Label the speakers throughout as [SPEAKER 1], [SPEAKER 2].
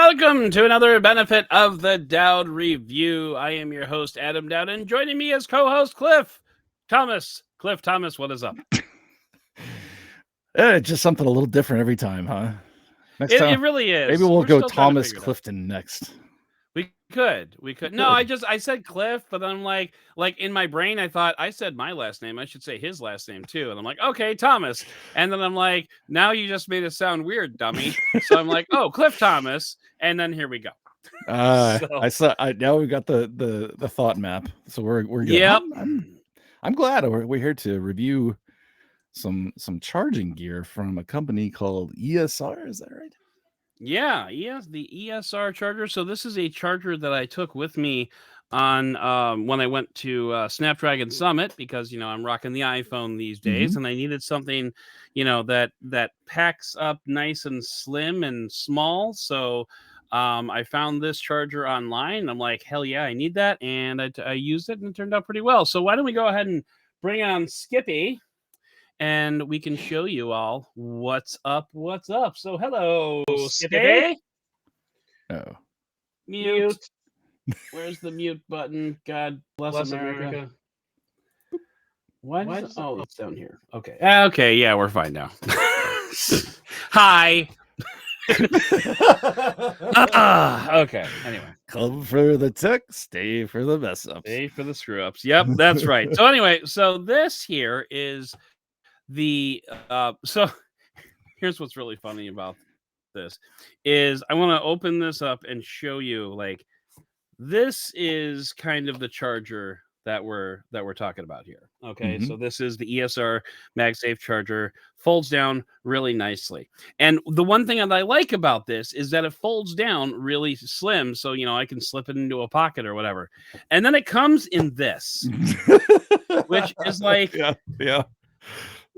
[SPEAKER 1] Welcome to another benefit of the Doud Review. I am your host, Adam Doud, and joining me as co-host Cliff Thomas. Cliff Thomas, what is up?
[SPEAKER 2] Just something a little different every time, huh? Next
[SPEAKER 1] It
[SPEAKER 2] time,
[SPEAKER 1] really is.
[SPEAKER 2] maybe we'll
[SPEAKER 1] We're
[SPEAKER 2] go
[SPEAKER 1] still trying to
[SPEAKER 2] Thomas
[SPEAKER 1] figure it out.
[SPEAKER 2] Clifton next.
[SPEAKER 1] We could. No, I said Cliff, but I'm like in my brain, I thought I said my last name. I should say his last name too. And I'm like, okay, Thomas. And then I'm like, now you just made it sound weird, dummy. So I'm like, oh, Cliff Thomas. And then here we go.
[SPEAKER 2] Now we got the thought map, so we're good.
[SPEAKER 1] Yep.
[SPEAKER 2] I'm glad we're here to review some charging gear from a company called ESR. Is that right?
[SPEAKER 1] Yeah, the ESR charger. So this is a charger that I took with me on when I went to Snapdragon Summit because I'm rocking the iPhone these days, and I needed something that packs up nice and slim and small. So I found this charger online. I'm like, hell yeah, I need that, and I used it and it turned out pretty well. So why don't we go ahead and bring on Skippy? And we can show you all what's up. So hello, Skippy.
[SPEAKER 2] Oh,
[SPEAKER 1] mute. Where's the mute button? God bless America. Why does it? Oh, it's down here. Okay. Okay, yeah, we're fine now. Hi. Okay. Anyway,
[SPEAKER 2] come for the tech, stay for the mess ups.
[SPEAKER 1] Stay for the screw ups. Yep, that's right. So anyway, so this here is the so here's what's really funny about this is I want to open this up and show you, like, this is kind of the charger that we're talking about here. Okay, so this is the ESR MagSafe charger, folds down really nicely. And the one thing that I like about this is that it folds down really slim, so I can slip it into a pocket or whatever. And then it comes in this, which is like,
[SPEAKER 2] yeah.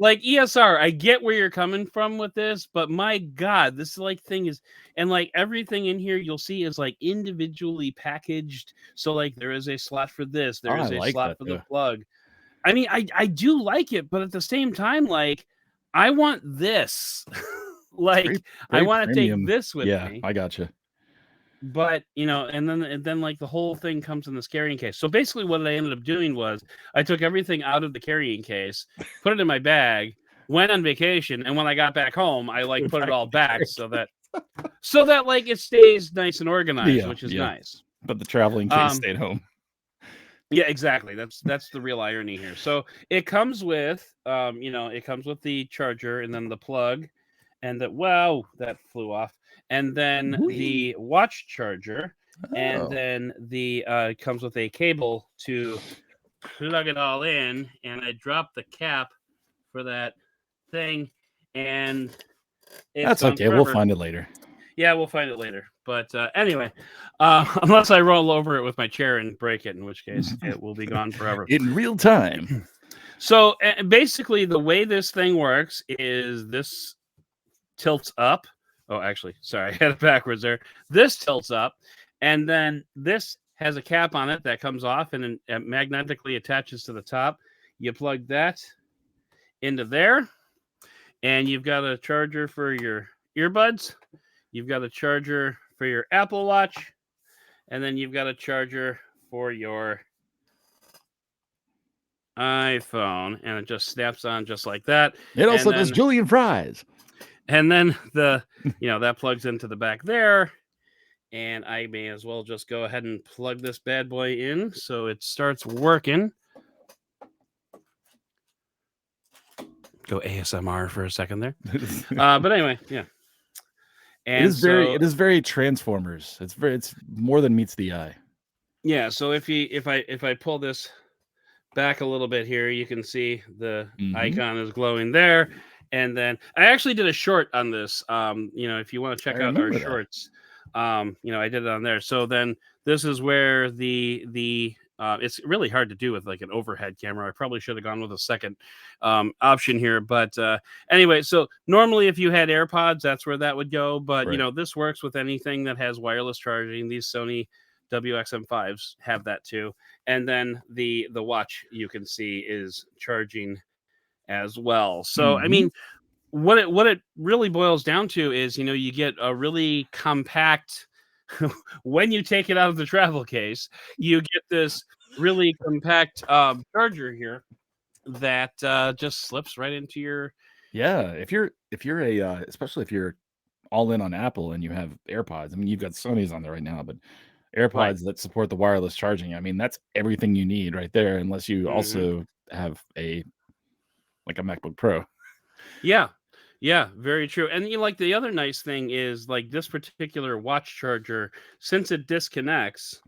[SPEAKER 1] Like ESR, I get where you're coming from with this, but my God, this thing is, and like everything in here you'll see is like individually packaged. So like there is a slot for this, there is a slot for the plug. I mean, I do like it, but at the same time, like I want this. Like I want to take this with me.
[SPEAKER 2] Yeah, I gotcha.
[SPEAKER 1] But and then like the whole thing comes in this carrying case. So basically what I ended up doing was I took everything out of the carrying case, put it in my bag, went on vacation, and when I got back home, I like put it all back so that like it stays nice and organized, which is nice.
[SPEAKER 2] But the traveling case stayed home.
[SPEAKER 1] Yeah, exactly. That's the real irony here. So it comes with it comes with the charger and then the plug, and that flew off. And then the watch charger, and then the comes with a cable to plug it all in. And I dropped the cap for that thing, and
[SPEAKER 2] that's okay. We'll find it later.
[SPEAKER 1] Yeah, we'll find it later. But anyway, unless I roll over it with my chair and break it, in which case it will be gone forever.
[SPEAKER 2] In real time.
[SPEAKER 1] So basically, the way this thing works is this tilts up. Oh, actually, sorry, I had it backwards there. This tilts up, and then this has a cap on it that comes off and it magnetically attaches to the top. You plug that into there, and you've got a charger for your earbuds. You've got a charger for your Apple Watch, and then you've got a charger for your iPhone, and it just snaps on just like that.
[SPEAKER 2] It also does Julian fries.
[SPEAKER 1] And then that plugs into the back there, and I may as well just go ahead and plug this bad boy in so it starts working. Go ASMR for a second there. But anyway, yeah. And
[SPEAKER 2] it is very Transformers. It's more than meets the eye.
[SPEAKER 1] Yeah, so if I pull this back a little bit here, you can see the icon is glowing there. And then I actually did a short on this. If you want to check out our shorts, I did it on there. So then this is where the it's really hard to do with like an overhead camera. I probably should have gone with a second option here. But anyway, so normally if you had AirPods, that's where that would go. But this works with anything that has wireless charging. These Sony WXM5s have that too. And then the watch you can see is charging as well. So I mean, what it really boils down to is you get a really compact when you take it out of the travel case, you get this really compact charger here that just slips right into your.
[SPEAKER 2] Yeah, if you're especially if you're all in on Apple and you have AirPods. I mean, you've got Sony's on there right now, but
[SPEAKER 1] Right.
[SPEAKER 2] AirPods that support the wireless charging. I mean, that's everything you need right there, unless you
[SPEAKER 1] Hmm.
[SPEAKER 2] also have a MacBook Pro.
[SPEAKER 1] Yeah. Yeah, very true. And you like the other nice thing is like this particular watch charger, since it disconnects,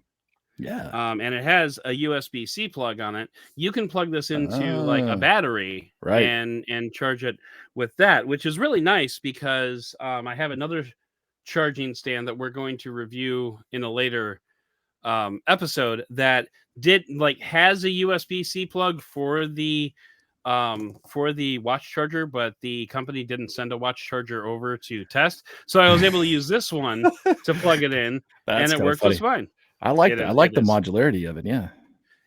[SPEAKER 2] Yeah.
[SPEAKER 1] and it has a USB-C plug on it, you can plug this into like a
[SPEAKER 2] Ah,
[SPEAKER 1] battery
[SPEAKER 2] right.
[SPEAKER 1] and charge it with that, which is really nice because I have another charging stand that we're going to review in a later episode that has a USB-C plug for the watch charger, but the company didn't send a watch charger over to test. So I was able to use this one to plug it in, and
[SPEAKER 2] That's
[SPEAKER 1] it
[SPEAKER 2] kind of
[SPEAKER 1] worked just
[SPEAKER 2] funny.
[SPEAKER 1] fine.
[SPEAKER 2] I like
[SPEAKER 1] It
[SPEAKER 2] that. I
[SPEAKER 1] is.
[SPEAKER 2] like
[SPEAKER 1] It
[SPEAKER 2] the
[SPEAKER 1] is.
[SPEAKER 2] modularity of it. Yeah.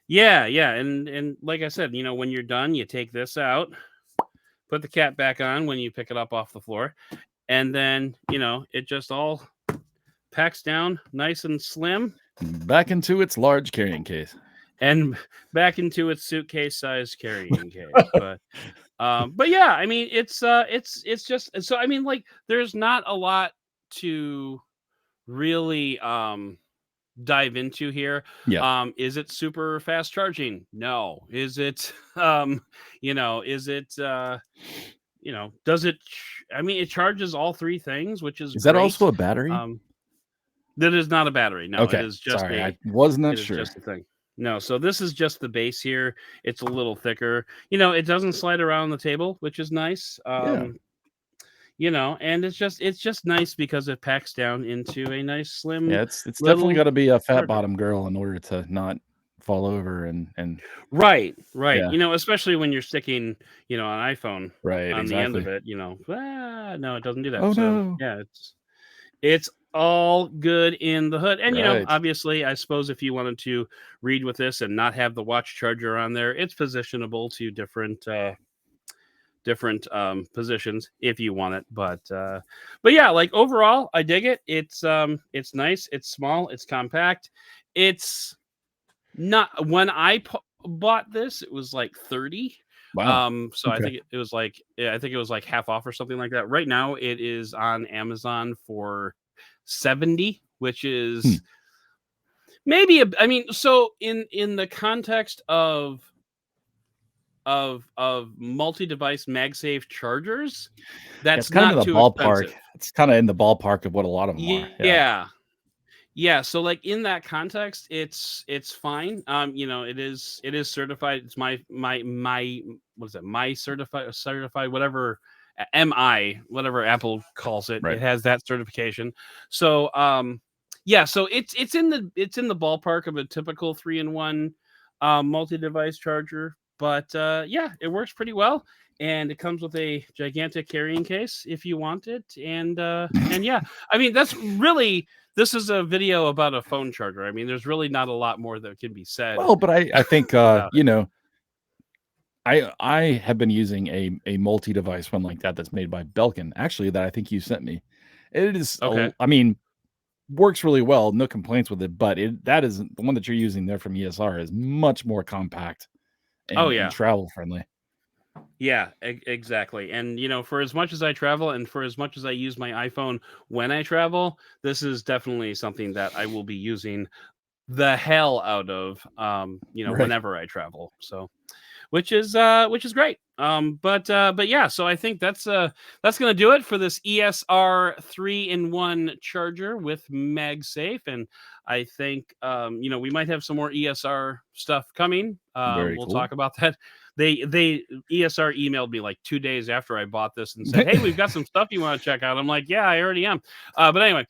[SPEAKER 1] Yeah, yeah, and like I said, when you're done, you take this out, put the cap back on when you pick it up off the floor, and then it just all packs down nice and slim
[SPEAKER 2] Back into its large carrying case.
[SPEAKER 1] and back into its suitcase-sized carrying case. But yeah, I mean, it's just so. I mean, like, there's not a lot to really dive into here.
[SPEAKER 2] Yeah.
[SPEAKER 1] Is it super fast charging? No. Is it is it does it I mean, it charges all three things, which is
[SPEAKER 2] Is that also
[SPEAKER 1] great.
[SPEAKER 2] a battery?
[SPEAKER 1] Um that is not a battery. No,
[SPEAKER 2] Okay. Sorry, I was not
[SPEAKER 1] it is
[SPEAKER 2] sure.
[SPEAKER 1] just a thing. No, so this is just the base here. It's a little thicker. It doesn't slide around the table, which is nice.
[SPEAKER 2] Yeah.
[SPEAKER 1] And it's just nice because it packs down into a nice slim
[SPEAKER 2] Yeah, it's definitely
[SPEAKER 1] little
[SPEAKER 2] got to be a fat
[SPEAKER 1] charger.
[SPEAKER 2] bottom girl in order to not fall over and
[SPEAKER 1] Right, right.
[SPEAKER 2] yeah,
[SPEAKER 1] Especially when you're sticking, an iPhone
[SPEAKER 2] right,
[SPEAKER 1] on the end of
[SPEAKER 2] exactly.
[SPEAKER 1] it, no, it doesn't do that.
[SPEAKER 2] Oh
[SPEAKER 1] So
[SPEAKER 2] no.
[SPEAKER 1] yeah, it's all good in the hood. And
[SPEAKER 2] Right.
[SPEAKER 1] obviously, I suppose if you wanted to read with this and not have the watch charger on there, it's positionable to different positions if you want it. But yeah, like overall, I dig it. It's nice, it's small, it's compact. It's not when bought this, it was like 30.
[SPEAKER 2] Wow.
[SPEAKER 1] So I
[SPEAKER 2] Okay.
[SPEAKER 1] think it was like, yeah, I think it was like half off or something like that. Right now it is on Amazon for 70, which
[SPEAKER 2] Hmm.
[SPEAKER 1] is maybe I mean, so in the context of multi-device MagSafe chargers,
[SPEAKER 2] Yeah, it's
[SPEAKER 1] that's
[SPEAKER 2] kind of in
[SPEAKER 1] not
[SPEAKER 2] the
[SPEAKER 1] too
[SPEAKER 2] ballpark.
[SPEAKER 1] expensive.
[SPEAKER 2] It's kind of in the ballpark of what a lot of them are. Yeah.
[SPEAKER 1] Yeah. Yeah, so like in that context, it's fine. It is certified. It's my what is it? My certified whatever MI whatever Apple calls it.
[SPEAKER 2] Right.
[SPEAKER 1] It has that certification. So yeah, so it's in the ballpark of a typical 3-in-1 multi-device charger. But yeah, it works pretty well, and it comes with a gigantic carrying case if you want it. And yeah, I mean that's really. This is a video about a phone charger. I mean, there's really not a lot more that can be said
[SPEAKER 2] Well, but I think
[SPEAKER 1] about it.
[SPEAKER 2] I have been using a multi-device one like that that's made by Belkin, actually, that I think you sent me. It is
[SPEAKER 1] Okay.
[SPEAKER 2] I mean, works really well, no complaints with it, but that is the one that you're using there from ESR is much more compact
[SPEAKER 1] Oh
[SPEAKER 2] and
[SPEAKER 1] yeah.
[SPEAKER 2] travel friendly.
[SPEAKER 1] Yeah, exactly. And for as much as I travel and for as much as I use my iPhone when I travel, this is definitely something that I will be using the hell out of
[SPEAKER 2] Right.
[SPEAKER 1] whenever I travel. So which is great. But yeah, so I think that's gonna do it for this ESR 3-in-1 charger with MagSafe, and I think we might have some more ESR stuff coming.
[SPEAKER 2] Very
[SPEAKER 1] We'll
[SPEAKER 2] cool.
[SPEAKER 1] talk about that. They ESR emailed me like 2 days after I bought this and said, "Hey, we've got some stuff you want to check out." I'm like, "Yeah, I already am." But anyway,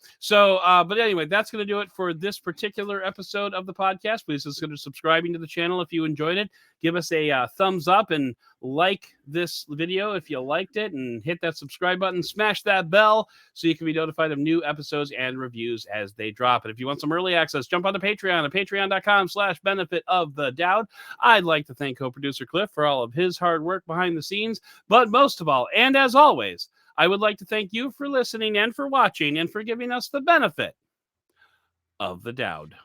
[SPEAKER 1] that's going to do it for this particular episode of the podcast. Please consider subscribing to the channel if you enjoyed it. Give us a thumbs up and like this video if you liked it, and hit that subscribe button. Smash that bell so you can be notified of new episodes and reviews as they drop. And if you want some early access, jump onto Patreon at patreon.com/benefit of the Doud. I'd like to thank co-producer Cliff for all of his hard work behind the scenes, but most of all, and as always, I would like to thank you for listening and for watching and for giving us the benefit of the Doud.